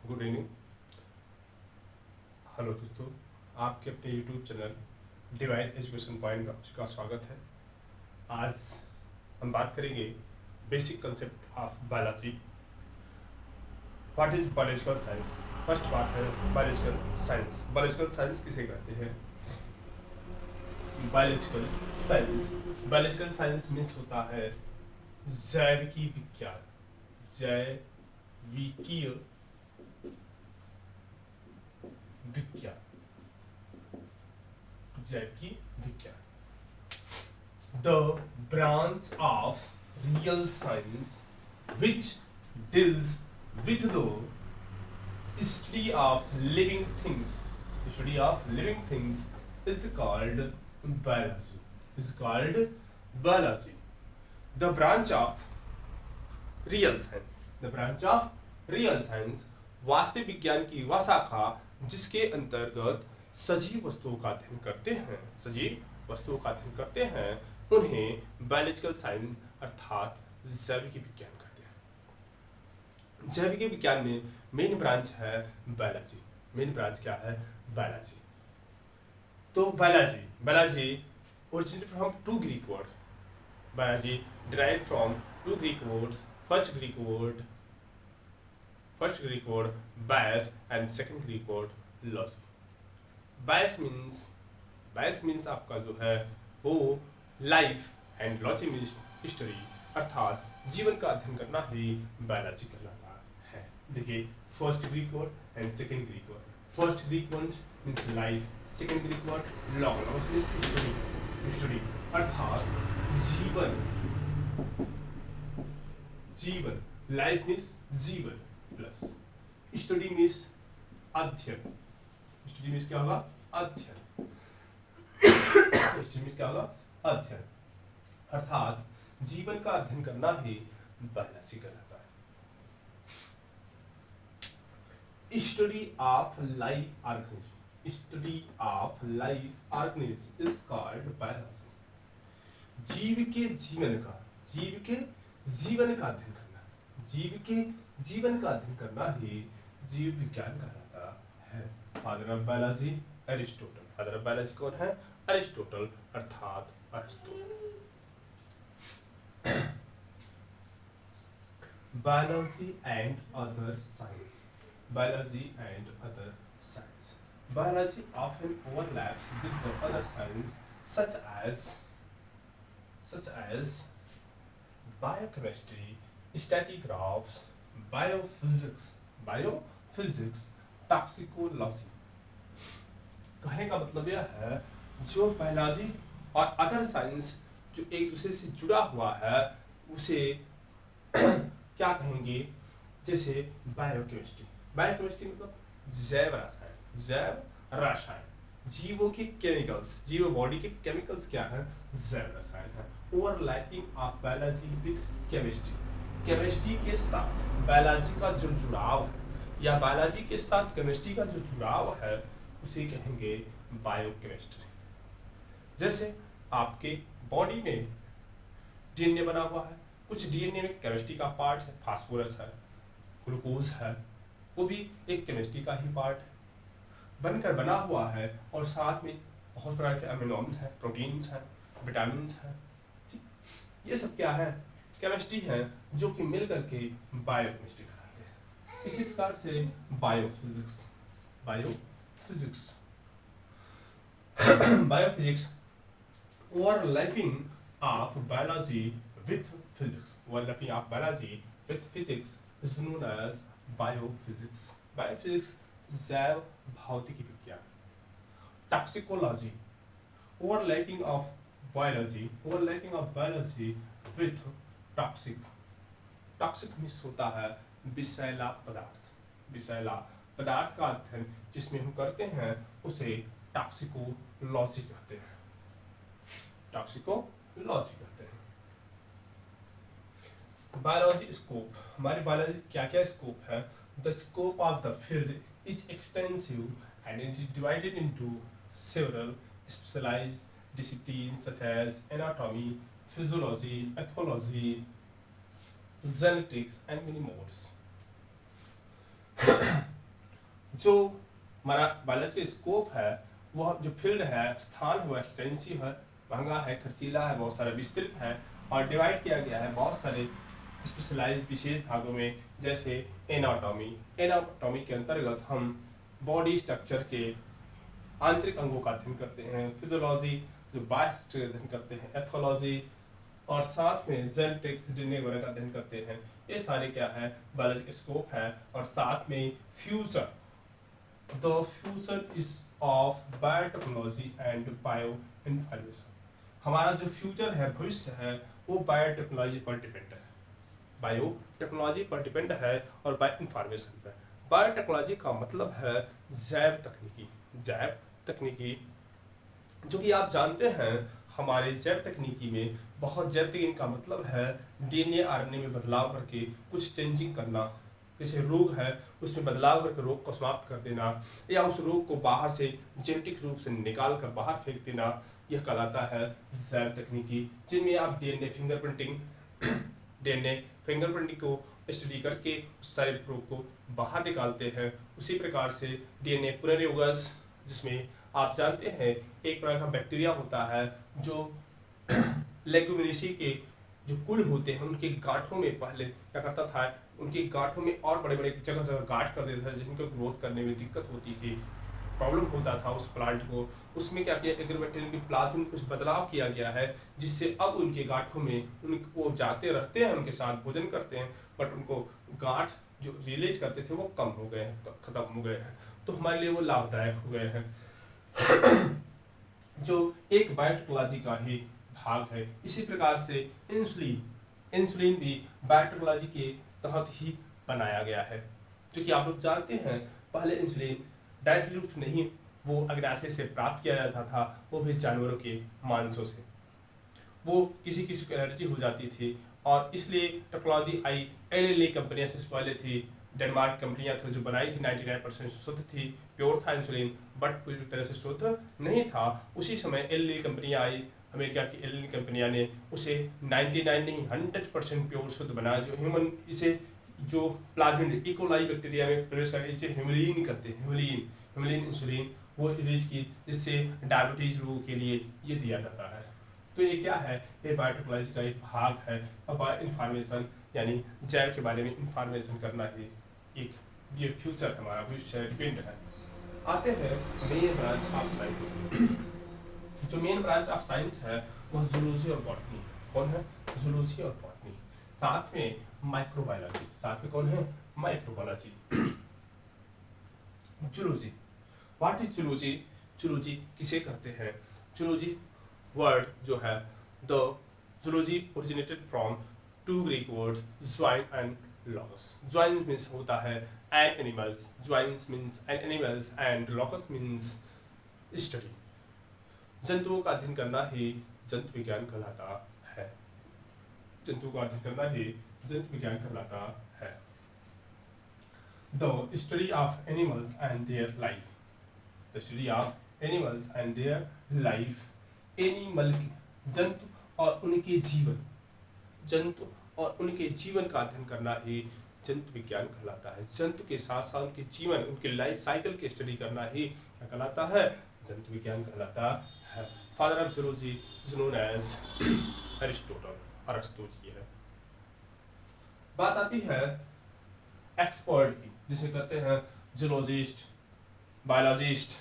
Good evening. Hello दोस्तों, आपके अपने YouTube channel divine education point का स्वागत है। आज हम बात करेंगे basic concept of biology. What is biological science. First बात है बायोलॉजिकल साइंस। बायोलॉजिकल साइंस किसे कहते हैं? Biological science, biological science means होता है जैविकी विज्ञान। जैविकीय विज्ञान, जैविकी विज्ञान। The branch of real science which deals with the study of living things. The study of living things is called biology. Is called biology. The branch of real science. The branch of real science, वास्तविक विज्ञान की वह शाखा जिसके अंतर्गत सजीव वस्तुओं का अध्ययन करते हैं, सजीव वस्तुओं का अध्ययन करते हैं, उन्हें बायोलॉजिकल साइंस अर्थात जैविक विज्ञान कहते हैं। जैविक विज्ञान में मेन ब्रांच है बायोलॉजी। मेन ब्रांच क्या है? बायोलॉजी। तो biology originated from two Greek words. Biology derived from two Greek words. First Greek word bias and second Greek word logy. Bias means आपका जो है वो life and logy means history, अर्थात जीवन का अध्ययन करना ही बायोलॉजी कहलाता है। देखिए, first Greek word and second Greek word. First Greek word means life, second Greek word logos means history, अर्थात जीवन। लाइफ मीन्स जीवन प्लस स्टडी मीन्स अध्ययन। स्टडी मीन्स क्या होगा? अध्ययन। स्टडी मीन्स क्या होगा? अध्ययन, अर्थात जीवन का अध्ययन करना ही बायोलॉजी कहलाता है। Study of life organism. Study of life organism is called biology. जीव के जीवन का अध्ययन करना, जीव के जीवन का अध्ययन करना ही जीव विज्ञान कहलाता है। Father of biology Aristotle. Father of biology कौन है? एरिस्टोटल, अर्थात Aristo. Biology and other science. Biology and other science. Biology often overlaps with the other sciences such as biochemistry, statistics, biophysics, toxicology। कहने का मतलब यह है जो बायोलॉजी और अदर साइंस जो एक दूसरे से जुड़ा हुआ है उसे क्या कहेंगे? जैसे बायोकेमिस्ट्री। बायोकेमिस्ट्री मतलब जैव रसायन। जीवों के केमिकल्स, जीव बॉडी के केमिकल्स क्या है? जैव रसायन है। Overlapping of biology with chemistry. Chemistry के साथ बायोलॉजी का जो जुड़ाव है या बायोलॉजी के साथ केमिस्ट्री का जो जुड़ाव है उसे कहेंगे बायोकेमिस्ट्री। जैसे आपके बॉडी में डीएनए बना हुआ है, कुछ डीएनए में केमिस्ट्री का पार्ट है, फास्फोरस है, ग्लूकोज है, वो भी एक केमिस्ट्री का ही पार्ट है, बनकर बना हुआ है। और साथ में बहुत प्रकार के अमीनोस हैं, प्रोटीन्स हैं, विटामिन्स हैं। ये सब क्या है? केमिस्ट्री है, जो कि मिल करके बायोकेमिस्ट्री कहलाते हैं। इसी प्रकार से biophysics overlapping of biology with physics is known as biophysics. Biophysics जैव भौतिकी विज्ञान। Toxicology overlapping of biology with toxic. Toxic means होता है विषैला पदार्थ का अध्ययन जिसमें हम करते हैं उसे टॉक्सिकोलॉजी कहते हैं। Biology scope. हमारी बायोलॉजी क्या क्या स्कोप है? The scope of the field is extensive and it is divided into several specialized disciplines such as anatomy, physiology, ethology, genetics and many more. जो हमारा बायोलॉजी का स्कोप है, वह जो फील्ड है, स्थान है, वह एक्सटेंसिव है, महंगा है, खर्चीला है, बहुत सारा विस्तृत है और डिवाइड किया गया है बहुत सारे स्पेशलाइज्ड विशेष भागों में, जैसे एनाटॉमी। एनाटॉमी के अंतर्गत हम बॉडी स्ट्रक्चर के आंतरिक अंगों का अध्ययन करते हैं, फिजियोलॉजी जो बायोस्ट्रक्चर का अध्ययन करते हैं, एथोलॉजी और साथ में जेनेटिक्स डीएनए वगैरह का अध्ययन करते हैं। ये सारे क्या है, बायोलॉजी का स्कोप है। और साथ में future, the future is of biotechnology and bio information. हमारा जो फ्यूचर है, भविष्य है, वो बायोटेक्नोलॉजी पर डिपेंड है, बायोटेक्नोलॉजी पर डिपेंड है और बायो इन्फॉर्मेशन पर। बायोटेक्नोलॉजी का मतलब है जैव तकनीकी। जैव तकनीकी जो कि आप जानते हैं, हमारे जैव तकनीकी में बहुत जैव तकनीकी का मतलब है डीएनए आरएनए में बदलाव करके कुछ चेंजिंग करना, जैसे रोग है उसमें बदलाव करके रोग को समाप्त कर देना, या उस रोग को बाहर से जेनेटिक रूप से निकाल कर बाहर फेंक देना, यह कहलाता है जैव तकनीकी। जिनमें आप डीएनए फिंगरप्रिंटिंग को स्टडी करके उस सारे रोग को बाहर निकालते हैं। उसी प्रकार से डीएनए पुनर्योगस, जिसमें आप जानते हैं एक प्रकार का बैक्टीरिया होता है जो लेगुमिनेसी के जो कुल होते हैं उनके गांठों में पहले क्या करता था, उनकी गांठों में और बड़े बड़े जगह जगह गांठ कर देता था, जिनको ग्रोथ करने में दिक्कत होती थी, प्रॉब्लम होता था उस प्लांट को। उसमें क्या किया, एग्रोबैक्टीरियम की प्लाज्म में कुछ बदलाव किया गया है, जिससे अब उनके गांठों में वो जाते रहते हैं, उनके साथ भोजन करते हैं, बट उनको गांठ जो रिलीज करते थे वो कम हो गए हैं, खत्म हो गए हैं, तो हमारे लिए वो लाभदायक हो गए हैं जो एक बायोटेक्नोलॉजी का ही भाग है। इसी प्रकार से इंसुलिन भी बायोटेक्नोलॉजी के तहत ही बनाया गया है, जो कि आप लोग जानते हैं पहले इंसुलिन डायरेक्टली रूप नहीं, वो अग्नाशय से प्राप्त किया जाता था, वो भी जानवरों के मांसों से। वो किसी किसी को एलर्जी हो जाती थी और इसलिए टेक्नोलॉजी आई। एल कंपनियां से पहले थी, डेनमार्क कंपनियां थी जो बनाई थी, 99% शुद्ध थी, प्योर था इंसुलिन, बट पूरी तरह से शुद्ध नहीं था। उसी समय एल कंपनियां आई, अमेरिका की एल कंपनियां ने उसे 99 नहीं 100% प्योर शुद्ध बनाया, जो ह्यूमन इसे जो प्लाज्मिड इकोलाई बैक्टीरिया में प्रवेश करके इसे ह्यूमलिन कहते हैं, ह्यूमलिन इंसुलिन वो रिलीज की, जिससे डायबिटीज रोगों के लिए ये दिया जाता है। तो ये क्या है, ये बायोटेक्नोलॉजी का एक भाग है। और बायो इन्फॉर्मेशन यानी जैव के बारे में इंफॉर्मेशन करना ही एक ये फ्यूचर हमारा भविष्य डिपेंड है। आते हैं मेन ब्रांच ऑफ साइंस। जो मेन ब्रांच ऑफ साइंस है वह जूलॉजी और बॉटनी। कौन है, जूलॉजी और बॉटनी, साथ में माइक्रोबायोलॉजी, साथ में कौन है, microbiology. Zoology, what is zoology? Zoology किसे कहते हैं? जूलॉजी वर्ड जो है, the zoology originated from two Greek words join and logos. Join means होता है an animals, joins means an animals and logos means study. जंतुओं का अध्ययन करना ही जंतु विज्ञान कहलाता है। जंतुओं का अध्ययन करना ही जंतु विज्ञान कहलाता है। The study of animals and their life, the study of animals and their life. Animal जंतु और उनके जीवन, जंतु और उनके जीवन का अध्ययन करना ही जंतु विज्ञान कहलाता है। जंतु के साथ साथ उनके जीवन, उनके लाइफ साइकिल की स्टडी करना ही क्या कहलाता है, जंतु विज्ञान कहलाता है। Father of zoology is known as Aristotle, अरस्तु जी है। बात आती है एक्सपर्ट की, जिसे कहते हैं जूलॉजिस्ट, बायोलॉजिस्ट,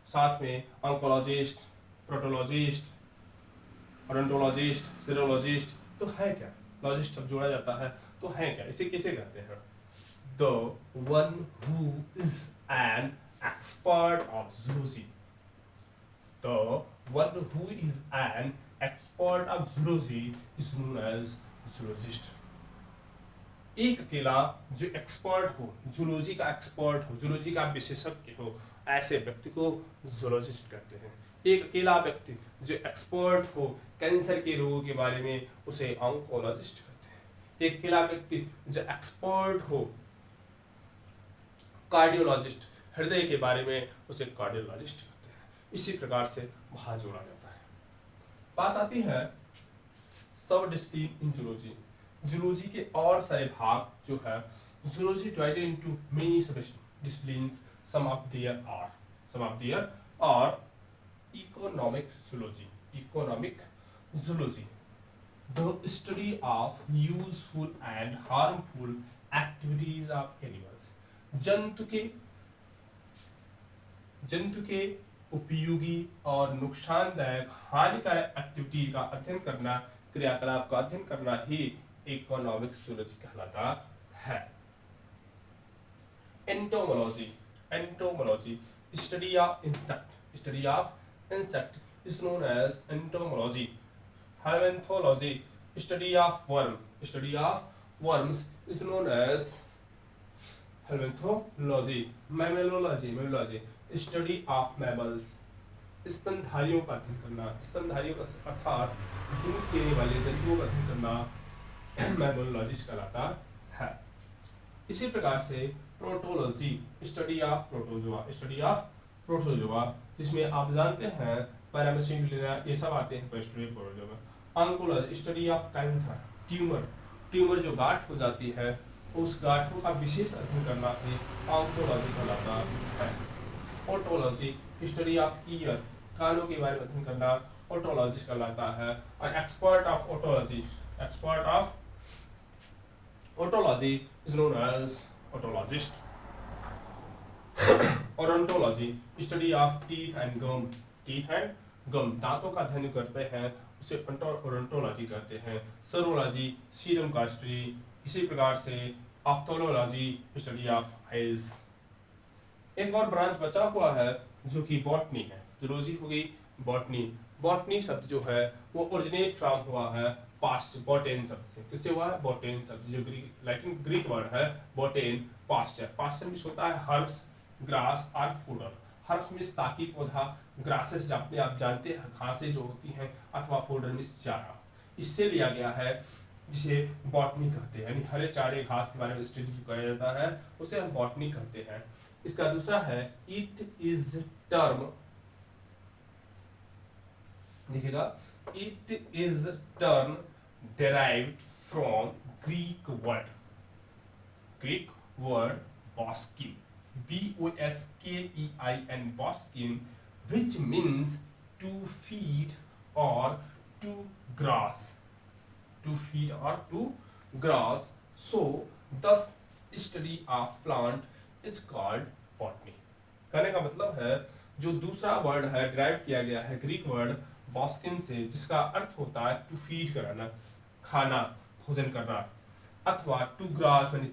साथ में ऑन्कोलॉजिस्ट, प्रोटोलॉजिस्ट, ओडोंटोलॉजिस्ट, सीरोलॉजिस्ट। तो है क्या, लॉजिस्ट जब जोड़ा जाता है तो है क्या, इसे कैसे कहते हैं? The one who is an expert of zoology, the one who is an expert of zoology is known as zoologist. एक अकेला जो एक्सपर्ट हो, जूलॉजी का एक्सपर्ट हो, जूलॉजी का विशेषज्ञ हो, ऐसे व्यक्ति को जूलॉजिस्ट कहते हैं। एक अकेला व्यक्ति जो एक्सपर्ट हो कैंसर के रोगों के बारे में, उसे ऑन्कोलॉजिस्ट कहते हैं। एक अकेला व्यक्ति जो एक्सपर्ट हो कार्डियोलॉजिस्ट, हृदय के बारे में, उसे कार्डियोलॉजिस्ट कहते हैं। इसी प्रकार से वहां जोड़ा जाता है। बात आती है सब डिसिप्लिन इन जूलॉजी। जूलॉजी के और सारे भाग जो है, जूलॉजी डिवाइडेड इनटू मेनी सब disciplines. Some of their are economic zoology. The study of useful and harmful activities of animals. जंतु के उपयोगी और नुकसानदायक हानिकारक एक्टिविटी का अध्ययन करना, क्रियाकलाप का अध्ययन करना ही इकोनॉमिक जूलॉजी कहलाता है। Entomology study of insect is known as entomology. Helminthology study of worms is known as helminthology. Mammalogy study of mammals. स्तनधारियों का अध्ययन करना, स्तनधारियों का अर्थात दूध देने वाले जंतुओं का अध्ययन करना मैमोलॉजिस्ट कहलाता है। इसी प्रकार से प्रोटोलॉजी स्टडी ऑफ प्रोटोजोआ, जिसमें आप जानते हैं पैरामीशियम ये सब आते हैं प्रोटोजोआ में। Oncology study of cancer, tumour जो गांठ हो जाती है उस गांठों का विशेष अध्ययन करना ही ऑन्कोलॉजी कहलाता है। ओटोलॉजी स्टडी ऑफ ईयर, कानों के बारे में अध्ययन करना ओटोलॉजिस्ट कहलाता है। और expert of otology is known as otologist. Odontology study of teeth and gum, दांतों का अध्ययन करते हैं उसे ओडोंटोलॉजी कहते हैं। सर्वोलॉजी सीरम का स्टडी, इसी प्रकार से ऑप्थोलॉजी स्टडी ऑफ आइज। एक और ब्रांच बचा हुआ है जो कि बॉटनी है। जूलॉजी हो गई बॉटनी शब्द जो है वो ओरिजिनेट फ्रॉम हुआ है पास्ट बॉटेन शब्द से। किससे हुआ है? बॉटेन शब्द, जो ग्रीक वर्ड है बॉटेन। पास्चर में होता है हर्ब्स, ग्रास और फूडर। हर्ब्स में साकी पौधा, ग्रासेस अपने आप जानते हैं घासें जो होती हैं, अथवा फूडर में चारा, इससे लिया गया है जिसे बॉटनी कहते हैं। यानी हरे चारे घास के बारे में स्टडी किया जाता है उसे हम बॉटनी कहते हैं। इसका दूसरा है it is term derived from Greek word boskein, B-O-S-K-E-I-N, boskein, which means to feed or to grass. So thus study of plant is called botany. कहने का मतलब है जो दूसरा वर्ड है डिराइव किया गया है ग्रीक वर्ड बॉस्किन से, जिसका अर्थ होता है टू फीड कराना, खाना, भोजन करना, अथवा टू ग्रास यानी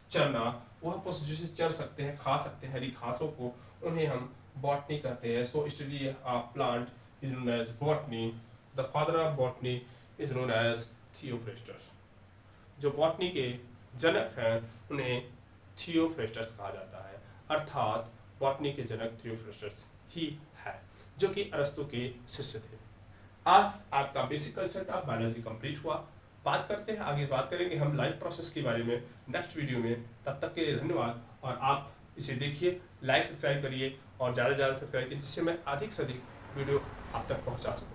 चरना, वह पशु जिसे चर सकते हैं, खा सकते हैं हरी घासों को, उन्हें हम बॉटनी कहते हैं। So study of plant is known as botany. The father of botany is known as Theophrastus. जो बॉटनी के जनक हैं उन्हें थियोफ्रेस्टस कहा जाता है, अर्थात बॉटनी के जनक थियोफ्रेस्टस ही है, जो कि अरस्तु के शिष्य थे। आज आपका बेसिक कल्चर का बायोलॉजी कंप्लीट हुआ। बात करते हैं आगे, बात करेंगे हम लाइफ प्रोसेस के बारे में नेक्स्ट वीडियो में। तब तक के लिए धन्यवाद, और आप इसे देखिए, लाइक सब्सक्राइब करिए और ज़्यादा से ज़्यादा सब्सक्राइब कीजिए, जिससे मैं अधिक से अधिक वीडियो आप तक पहुंचा सकूँ।